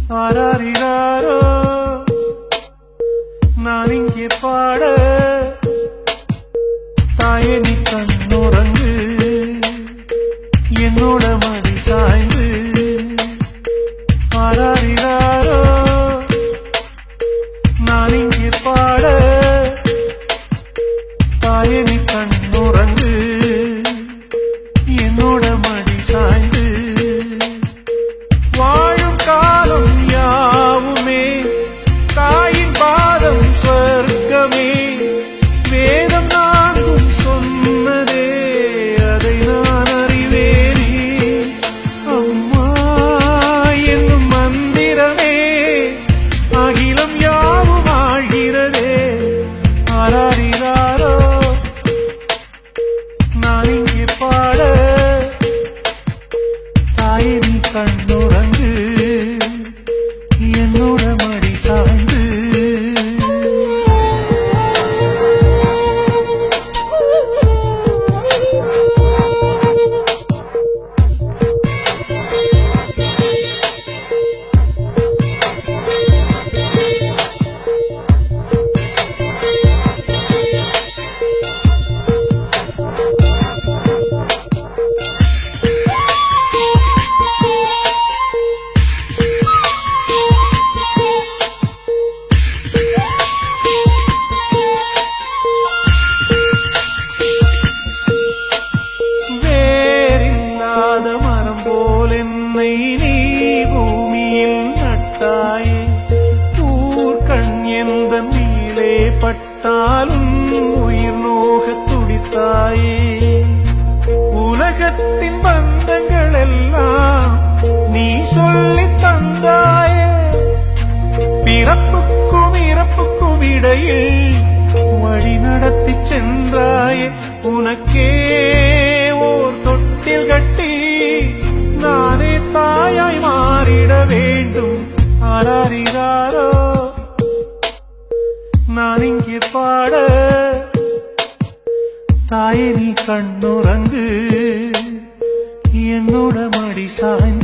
ஆராரிராரோ நான் இங்கே பாட தாயே நீ கண்ணுறங்கு என்னோட மடி சாய்ந்து ஆராரிராரோ நான் இங்கே பாட தாயே நீ கண்ணுறங்கு என்னோட மடி சாய்ந்து வாழும் காலம் யாவுமே தாயின் பாதம் சொர்க்கமே வேதம் நான்கும் சொன்னதே அதை நான் அறிவேனே அம்மா என்னும் மந்திரமே அகிலம் யாவும் ஆழ்கிறதே ஆராரிராரோ நான் இங்கே பாட தாயே நீ கண்ணுறங்கு என்னோட மடி சாய்ந்து மரம் போல் என்னை நீ பூமியில் நட்டாயே ஊர்கண் எந்த நீலே பட்டாலும் உயிர் நோக துடித்தாயே உலகத்தின் பந்தங்கள் எல்லாம் நீ சொல்லி தந்தாயே பிறப்புக்கும் இறப்புக்கும் இடையில் வழி நடத்தி சென்றாயே உனக்கே ஓர் தொட்டில் கட்டி நானே தாயாய் மாறிட வேண்டும் ஆராரிராரோ நான் இங்கே பாட தாயே நீ கண்ணுறங்கு என்னோட மடி சாய்ந்து